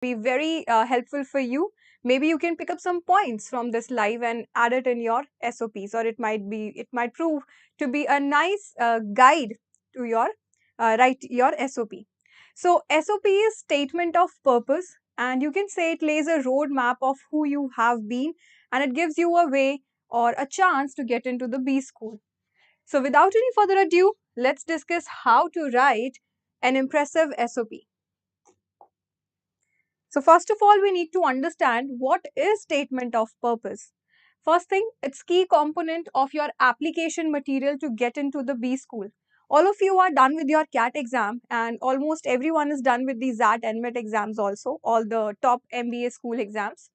be very helpful for you. Maybe you can pick up some points from this live and add it in your SOPs, or it might prove to be a nice guide to your write your SOP. So SOP is statement of purpose, and you can say it lays a roadmap of who you have been, and it gives you a way or a chance to get into the B school. So without any further ado, let's discuss how to write an impressive SOP. So first of all, we need to understand what is statement of purpose. First thing, it's key component of your application material to get into the B school. All of you are done with your CAT exam, and almost everyone is done with the XAT NMAT exams also, all the top MBA school exams.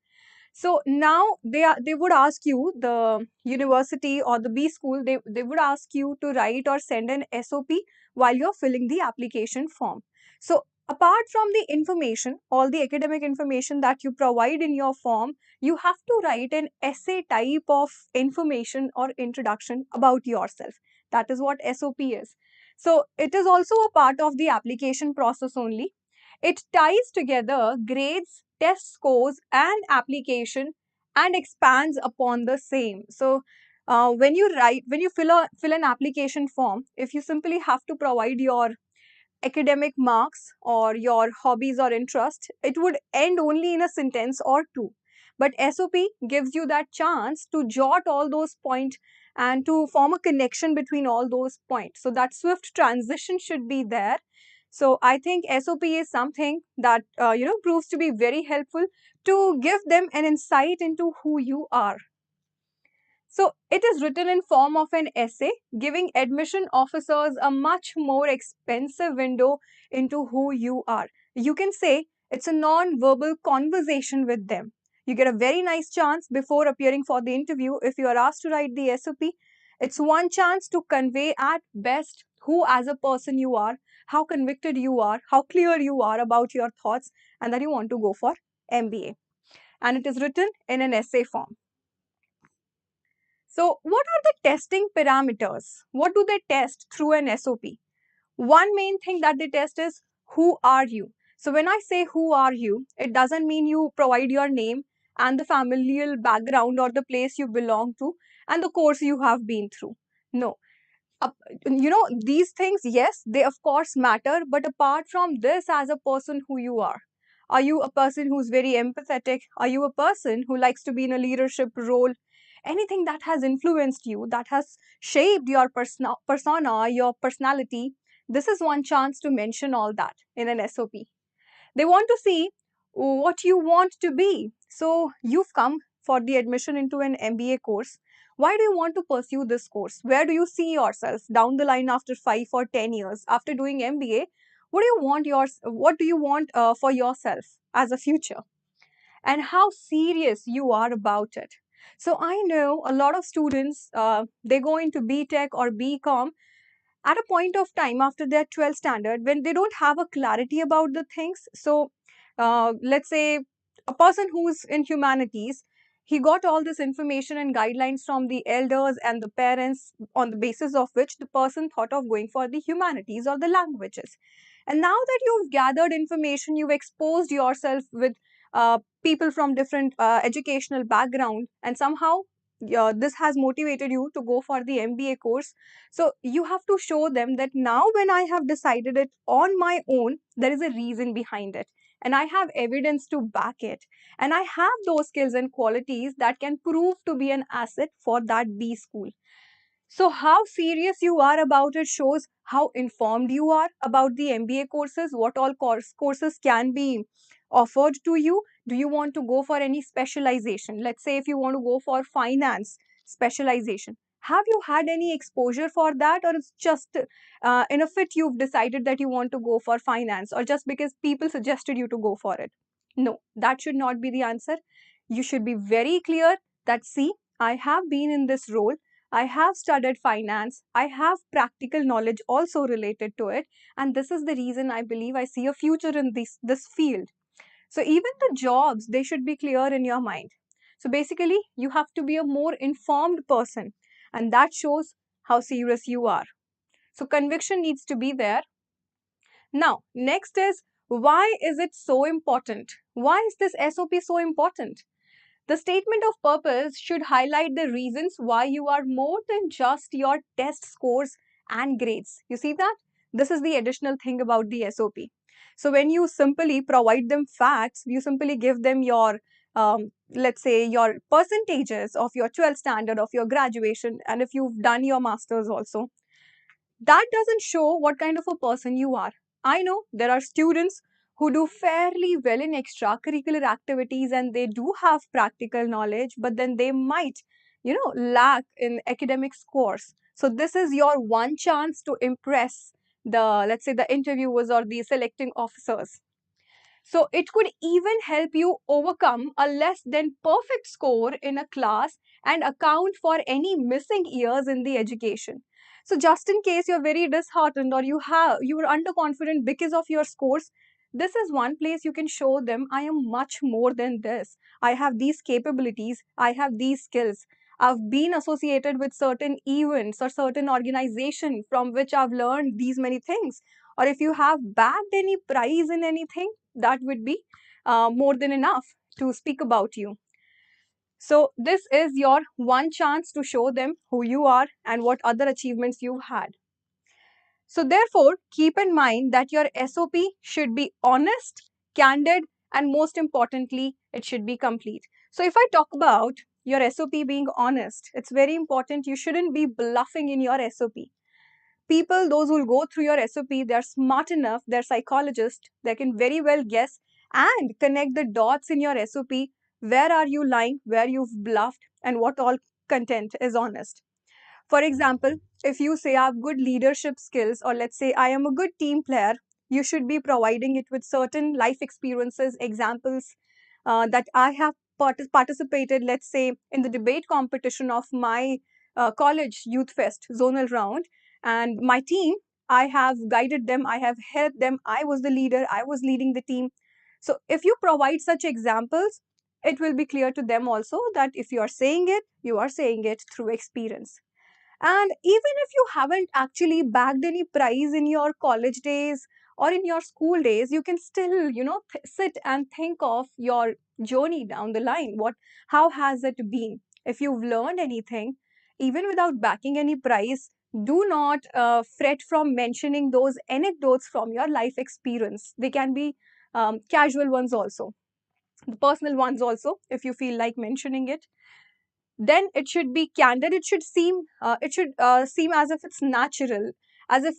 So now they would ask you, the university or the B school, they would ask you to write or send an SOP while you're filling the application form. So apart from the information, all the academic information that you provide in your form, you have to write an essay type of information or introduction about yourself. That is what SOP is. So it is also a part of the application process only. It ties together grades, test scores, and application, and expands upon the same. So when you fill an application form, if you simply have to provide your academic marks or your hobbies or interest, it would end only in a sentence or two. But SOP gives you that chance to jot all those points and to form a connection between all those points. So that swift transition should be there. So I think SOP is something that proves to be very helpful to give them an insight into who you are. So it is written in form of an essay, giving admission officers a much more expensive window into who you are. You can say it's a non-verbal conversation with them. You get a very nice chance before appearing for the interview. If you are asked to write the SOP, it's one chance to convey at best who as a person you are, how convicted you are, how clear you are about your thoughts, and that you want to go for MBA. And it is written in an essay form. So what are the testing parameters? What do they test through an SOP? One main thing that they test is, who are you? So when I say who are you, it doesn't mean you provide your name and the familial background or the place you belong to and the course you have been through. No. These things, yes, they of course matter, but apart from this, as a person, who you are you a person who's very empathetic? Are you a person who likes to be in a leadership role? Anything that has influenced you, that has shaped your persona, your personality, this is one chance to mention all that in an SOP. They want to see what you want to be. So you've come for the admission into an MBA course. Why do you want to pursue this course? Where do you see yourself down the line after 5 or 10 years after doing MBA? What do you want for yourself as a future? And how serious you are about it. So I know a lot of students, they go into BTech or BCom at a point of time after their 12th standard when they don't have a clarity about the things. So let's say a person who's in humanities, he got all this information and guidelines from the elders and the parents, on the basis of which the person thought of going for the humanities or the languages. And now that you've gathered information, you've exposed yourself with people from different educational background, and somehow this has motivated you to go for the MBA course. So you have to show them that now when I have decided it on my own, there is a reason behind it. And I have evidence to back it. And I have those skills and qualities that can prove to be an asset for that B school. So how serious you are about it shows how informed you are about the MBA courses, what all courses can be offered to you. Do you want to go for any specialization? Let's say if you want to go for finance specialization, have you had any exposure for that, or it's just in a fit you've decided that you want to go for finance, or just because people suggested you to go for it? No, that should not be the answer. You should be very clear that, see, I have been in this role, I have studied finance, I have practical knowledge also related to it, and this is the reason I believe I see a future in this field. So even the jobs, they should be clear in your mind. So basically, you have to be a more informed person, and that shows how serious you are. So conviction needs to be there. Now, next is, Why is it so important? Why is this SOP so important? The statement of purpose should highlight the reasons why you are more than just your test scores and grades. You see that? This is the additional thing about the SOP. So when you simply provide them facts, you simply give them your, let's say, your percentages of your 12th standard, of your graduation, and if you've done your master's also, that doesn't show what kind of a person you are. I know there are students who do fairly well in extracurricular activities and they do have practical knowledge, but then they might, lack in academic scores. So this is your one chance to impress the, let's say, the interviewers or the selecting officers. So it could even help you overcome a less than perfect score in a class and account for any missing years in the education. So just in case you're very disheartened or you are underconfident because of your scores, this is one place you can show them I am much more than this. I have these capabilities, I have these skills. I've been associated with certain events or certain organization from which I've learned these many things. Or if you have bagged any prize in anything, that would be more than enough to speak about you. So this is your one chance to show them who you are and what other achievements you've had. So therefore, keep in mind that your SOP should be honest, candid, and most importantly, it should be complete. So if I talk about your SOP being honest, it's very important. You shouldn't be bluffing in your SOP. People, those who will go through your SOP, they're smart enough, they're psychologists, they can very well guess and connect the dots in your SOP. Where are you lying, where you've bluffed, and what all content is honest. For example, if you say I have good leadership skills, or let's say I am a good team player, you should be providing it with certain life experiences, examples that I have participated, let's say, in the debate competition of my college youth fest zonal round, and my team, I have guided them, I have helped them, I was the leader, I was leading the team. So if you provide such examples, it will be clear to them also that if you are saying it, you are saying it through experience. And even if you haven't actually bagged any prize in your college days or in your school days, you can still, sit and think of your journey down the line. How has it been? If you've learned anything, even without backing any prize, do not fret from mentioning those anecdotes from your life experience. They can be casual ones also, the personal ones also, if you feel like mentioning it. Then it should be candid. It should seem as if it's natural, as if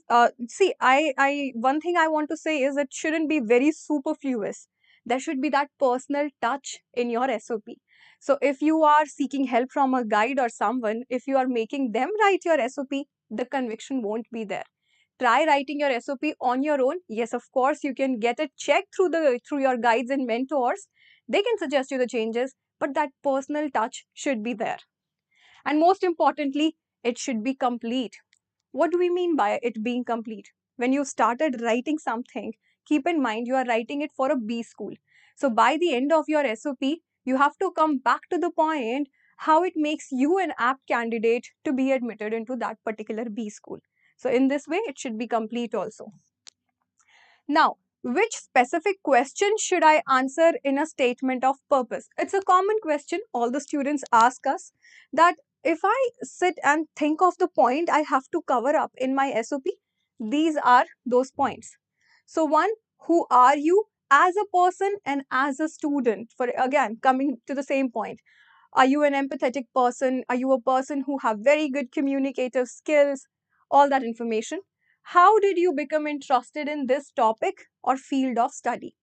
see I one thing I want to say is it shouldn't be very superfluous. There should be that personal touch in your SOP. So if you are seeking help from a guide or someone, if you are making them write your SOP, the conviction won't be there. Try writing your SOP on your own. Yes, of course, you can get it checked through your guides and mentors. They can suggest you the changes, but that personal touch should be there. And most importantly, it should be complete. What do we mean by it being complete? When you started writing something, keep in mind you are writing it for a B school. So by the end of your SOP, you have to come back to the point how it makes you an apt candidate to be admitted into that particular B school. So in this way, it should be complete also. Now, which specific question should I answer in a statement of purpose? It's a common question all the students ask us, that if I sit and think of the point I have to cover up in my SOP, these are those points. So one, who are you as a person and as a student? For again, coming to the same point. Are you an empathetic person? Are you a person who have very good communicative skills? All that information. How did you become interested in this topic or field of study?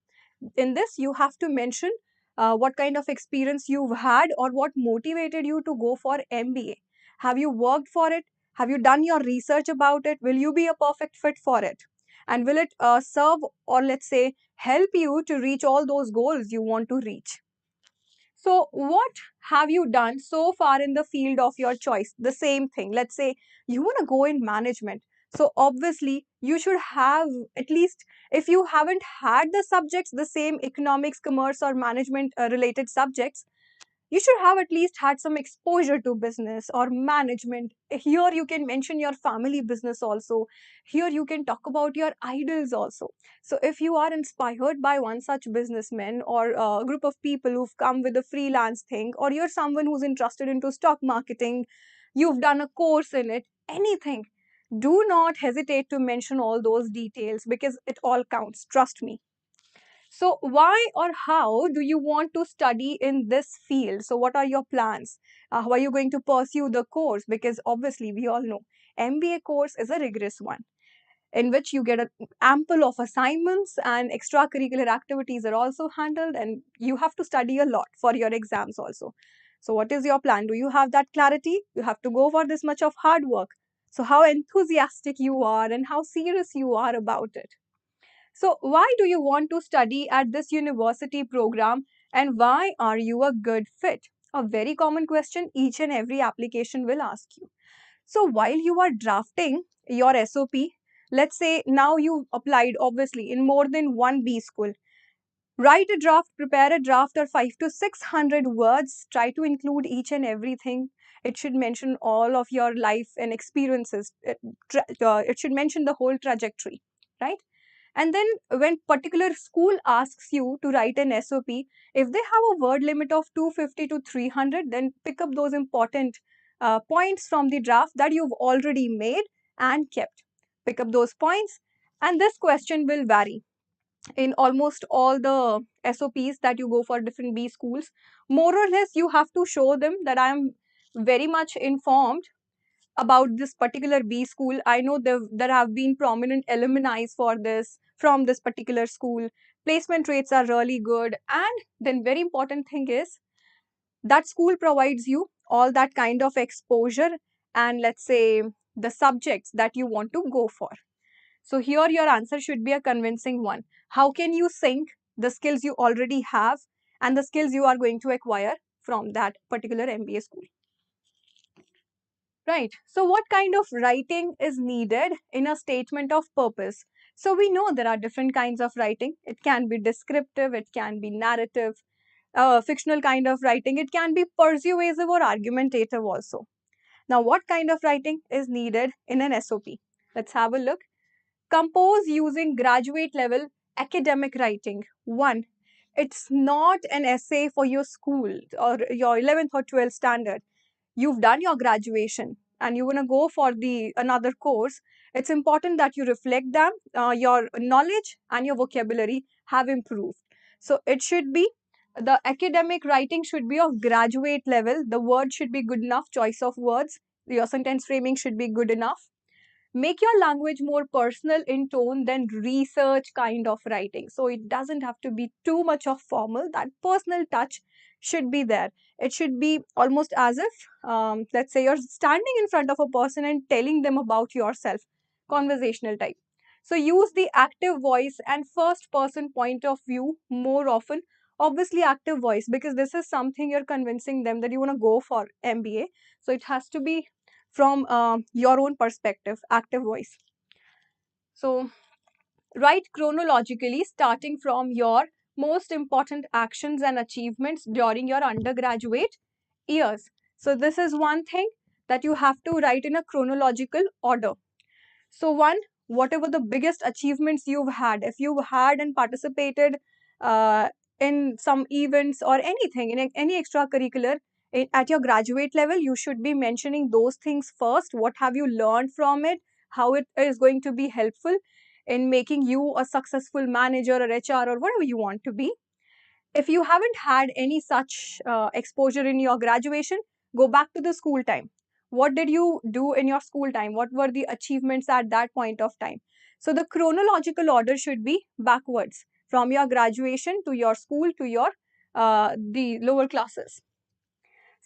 In this, you have to mention what kind of experience you've had or what motivated you to go for MBA. Have you worked for it? Have you done your research about it? Will you be a perfect fit for it? And will it serve, or let's say, help you to reach all those goals you want to reach? So, what have you done so far in the field of your choice? The same thing. Let's say you want to go in management. So, obviously, you should have, at least if you haven't had the subjects, the same economics, commerce, or management related subjects, You should have at least had some exposure to business or management. Here you can mention your family business also. Here you can talk about your idols also. So if you are inspired by one such businessman or a group of people who've come with a freelance thing, or you're someone who's interested into stock marketing, you've done a course in it, anything, do not hesitate to mention all those details because it all counts. Trust me. So, why or how do you want to study in this field? So, what are your plans? How are you going to pursue the course? Because obviously, we all know MBA course is a rigorous one in which you get an ample of assignments and extracurricular activities are also handled, and you have to study a lot for your exams also. So, what is your plan? Do you have that clarity? You have to go for this much of hard work. So, how enthusiastic you are and how serious you are about it. So, why do you want to study at this university program and why are you a good fit? A very common question each and every application will ask you. So, while you are drafting your SOP, let's say now you applied obviously in more than one B school. Write a draft, prepare a draft of 5 to 600 words. Try to include each and everything. It should mention all of your life and experiences. It should mention the whole trajectory, right? And then when particular school asks you to write an SOP, if they have a word limit of 250 to 300, then pick up those important points from the draft that you've already made and kept. Pick up those points, and this question will vary in almost all the SOPs that you go for different B schools. More or less, you have to show them that I am very much informed about this particular B school. I know there have been prominent alumni for this from this particular school. Placement rates are really good. And then very important thing is that school provides you all that kind of exposure and let's say the subjects that you want to go for. So here your answer should be a convincing one. How can you sync the skills you already have and the skills you are going to acquire from that particular MBA school? Right. So, what kind of writing is needed in a statement of purpose? So, we know there are different kinds of writing. It can be descriptive, it can be narrative, fictional kind of writing, it can be persuasive or argumentative also. Now, what kind of writing is needed in an SOP? Let's have a look. Compose using graduate level academic writing. One, it's not an essay for your school or your 11th or 12th standard. You've done your graduation and you want to go for the another course. It's important that you reflect them. Your knowledge and your vocabulary have improved. So it should be the academic writing should be of graduate level. The word should be good enough, choice of words. Your sentence framing should be good enough. Make your language more personal in tone than research kind of writing. So it doesn't have to be too much of formal. That personal touch should be there. It should be almost as if, let's say, you're standing in front of a person and telling them about yourself, conversational type. So use the active voice and first person point of view more often. Obviously, active voice, because this is something you're convincing them that you want to go for MBA. So it has to be from your own perspective, active voice. So, write chronologically starting from your most important actions and achievements during your undergraduate years. So, this is one thing that you have to write in a chronological order. So, one, whatever the biggest achievements you've had, if you've had and participated uh, in some events or anything, in any extracurricular at your graduate level, you should be mentioning those things first. What have you learned from it? How it is going to be helpful in making you a successful manager or HR or whatever you want to be. If you haven't had any such exposure in your graduation, go back to the school time. What did you do in your school time? What were the achievements at that point of time? So the chronological order should be backwards from your graduation to your school to your the lower classes.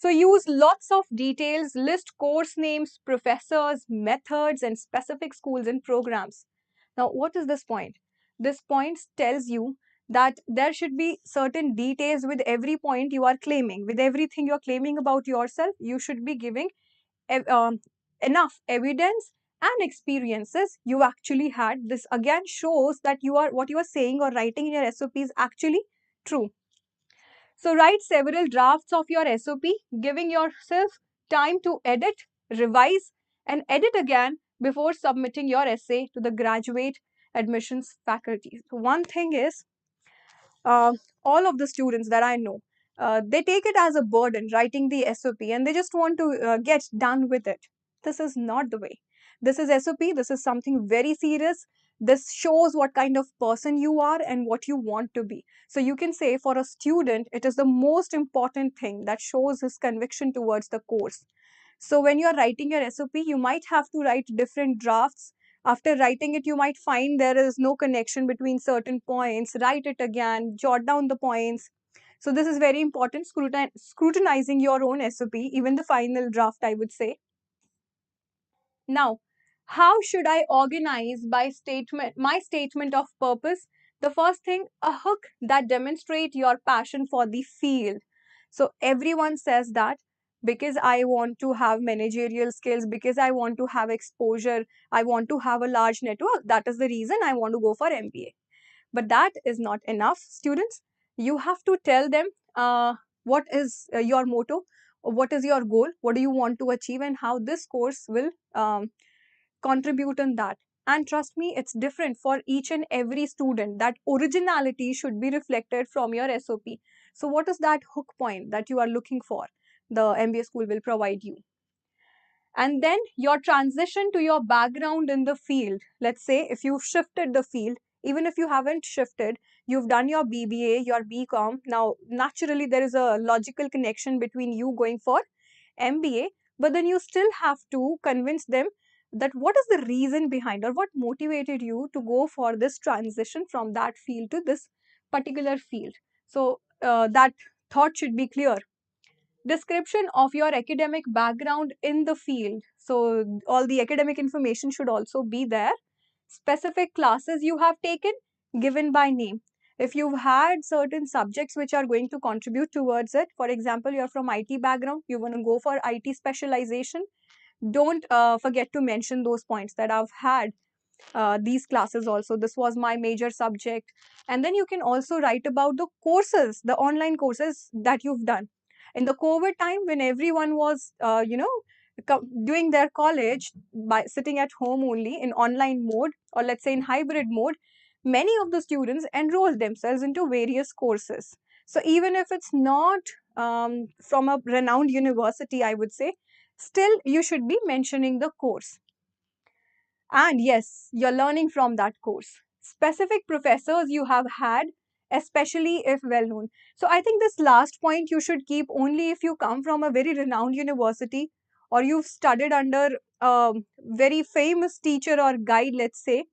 So use lots of details, list course names, professors, methods, and specific schools and programs. Now, what is this point? This point tells you that there should be certain details with every point you are claiming. With everything you are claiming about yourself, you should be giving enough evidence and experiences you actually had. This again shows that what you are saying or writing in your SOP is actually true. So write several drafts of your SOP, giving yourself time to edit, revise, and edit again before submitting your essay to the graduate admissions faculty. So one thing is, uh, all of the students that I know, they take it as a burden writing the SOP and they just want to get done with it. This is not the way. This is SOP, this is something very serious. This shows what kind of person you are and what you want to be. So you can say for a student, it is the most important thing that shows his conviction towards the course. So when you're writing your SOP, you might have to write different drafts. After writing it, you might find there is no connection between certain points. Write it again, jot down the points. So this is very important, scrutinizing your own SOP, even the final draft, I would say. Now, how should I organize my statement of purpose? The first thing, a hook that demonstrate your passion for the field. So everyone says that because I want to have managerial skills, because I want to have exposure, I want to have a large network. That is the reason I want to go for MBA. But that is not enough, students. You have to tell them what is your motto, what is your goal, what do you want to achieve, and how this course will contribute in that. And trust me, it's different for each and every student. That originality should be reflected from your SOP. So what is that hook point that you are looking for? The MBA school will provide you. And then your transition to your background in the field. Let's say if you've shifted the field, even if you haven't shifted, you've done your BBA, your BCom. Now, naturally, there is a logical connection between you going for MBA, but then you still have to convince them that what is the reason behind or what motivated you to go for this transition from that field to this particular field. So, that thought should be clear. Description of your academic background in the field. So, all the academic information should also be there. Specific classes you have taken, given by name. If you've had certain subjects which are going to contribute towards it, for example, you're from IT background, you want to go for IT specialization, don't forget to mention those points that I've had these classes also. This was my major subject. And then you can also write about the courses, the online courses that you've done. In the COVID time, when everyone was, doing their college by sitting at home only in online mode, or let's say in hybrid mode, many of the students enrolled themselves into various courses. So even if it's not from a renowned university, I would say, still you should be mentioning the course. And yes, you're learning from that course. Specific professors you have had, especially if well known. So I think this last point you should keep only if you come from a very renowned university or you've studied under a very famous teacher or guide, let's say.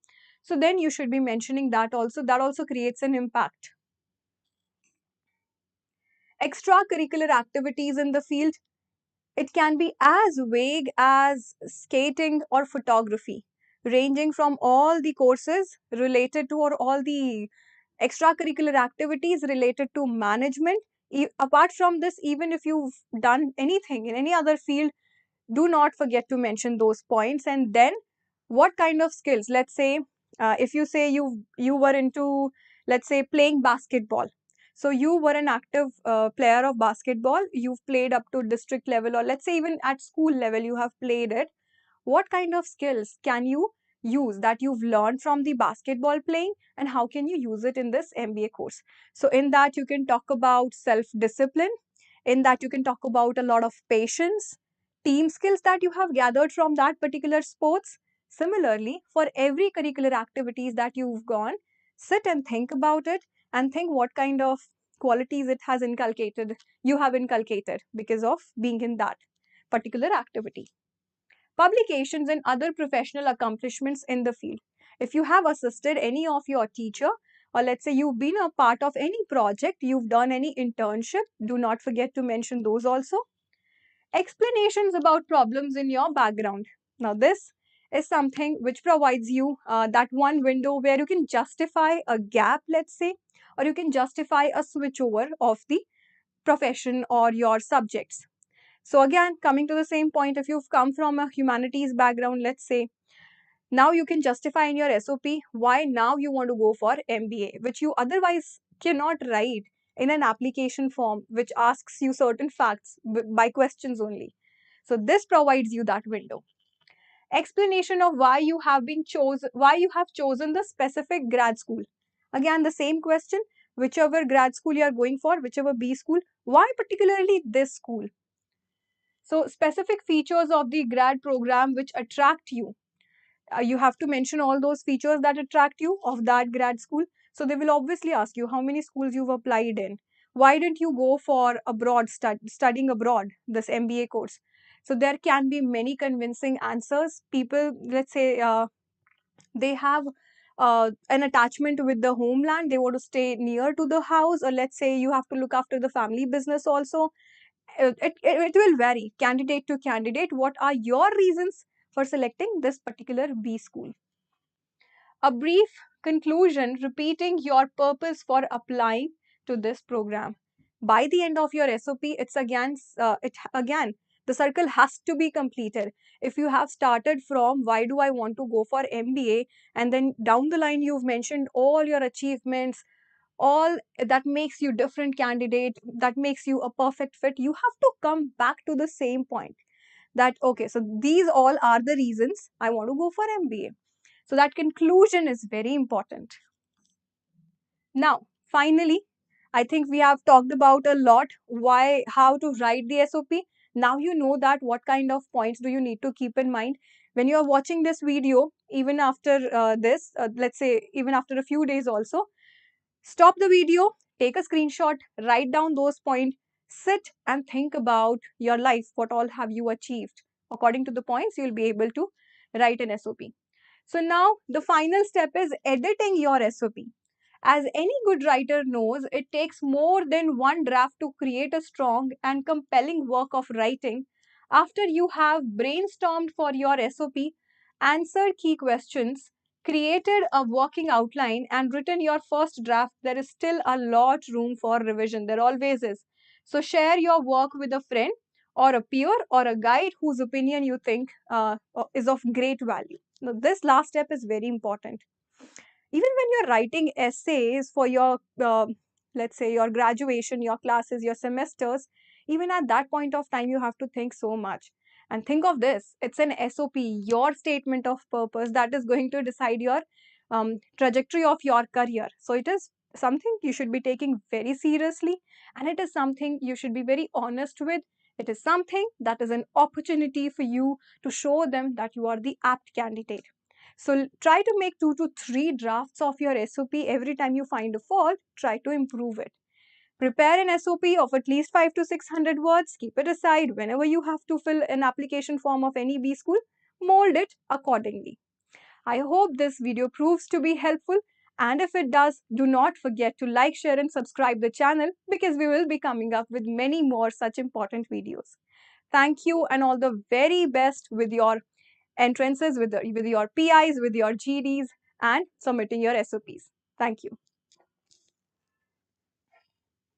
So then you should be mentioning that also. That also creates an impact. Extracurricular activities in the field. It can be as vague as skating or photography, ranging from all the courses related to or all the extracurricular activities related to management. Apart from this, even if you've done anything in any other field, do not forget to mention those points. And then what kind of skills? Let's say if you say you were into, let's say, playing basketball. So you were an active player of basketball. You've played up to district level, or let's say even at school level you have played it. What kind of skills can you use that you've learned from the basketball playing, and how can you use it in this MBA course? So in that you can talk about self discipline. In that you can talk about a lot of patience, team skills that you have gathered from that particular sports. Similarly, for every curricular activities that you've gone, sit and think about it and think what kind of qualities it has inculcated, you have inculcated because of being in that particular activity. Publications and other professional accomplishments in the field. If you have assisted any of your teacher, or let's say you've been a part of any project, you've done any internship, do not forget to mention those also. Explanations about problems in your background. Now, this is something which provides you that one window where you can justify a gap, let's say, or you can justify a switchover of the profession or your subjects. So again, coming to the same point, if you've come from a humanities background, let's say, now you can justify in your SOP why now you want to go for MBA, which you otherwise cannot write in an application form which asks you certain facts by questions only. So this provides you that window. Explanation of why you have chosen the specific grad school. Again, the same question, whichever grad school you are going for, whichever B school, why particularly this school? So specific features of the grad program which attract you. You have to mention all those features that attract you of that grad school. So they will obviously ask you how many schools you've applied in. Why didn't you go for abroad, studying abroad, this MBA course? So there can be many convincing answers. People, let's say, they have an attachment with the homeland. They want to stay near to the house, or let's say you have to look after the family business also. It will vary candidate to candidate. What are your reasons for selecting this particular B school? A brief conclusion repeating your purpose for applying to this program. By the end of your SOP, again the circle has to be completed. If you have started from why do I want to go for MBA, and then down the line you've mentioned all your achievements, all that makes you different candidate, that makes you a perfect fit, you have to come back to the same point that okay, so these all are the reasons I want to go for MBA. So that conclusion is very important. Now, finally, I think we have talked about a lot how to write the SOP. Now you know that what kind of points do you need to keep in mind when you are watching this video. Even after let's say even after a few days also, stop the video, take a screenshot, write down those points, sit and think about your life. What all have you achieved? According to the points, you'll be able to write an SOP. So now the final step is editing your SOP. As any good writer knows, it takes more than one draft to create a strong and compelling work of writing. After you have brainstormed for your SOP, answered key questions, created a working outline, and written your first draft, there is still a lot room for revision. There always is. So share your work with a friend or a peer or a guide whose opinion you think is of great value. Now, this last step is very important. Even when you're writing essays for your, let's say, your graduation, your classes, your semesters, even at that point of time, you have to think so much. And think of this, it's an SOP, your statement of purpose that is going to decide your trajectory of your career. So it is something you should be taking very seriously, and it is something you should be very honest with. It is something that is an opportunity for you to show them that you are the apt candidate. So try to make 2 to 3 drafts of your SOP every time you find a fault. Try to improve it. Prepare an SOP of at least 5 to 600 words. Keep it aside whenever you have to fill an application form of any B school. Mold it accordingly. I hope this video proves to be helpful, and if it does, do not forget to like, share and subscribe the channel, because we will be coming up with many more such important videos. Thank you and all the very best with your entrances, with your PIs, with your GDs, and submitting your SOPs. Thank you.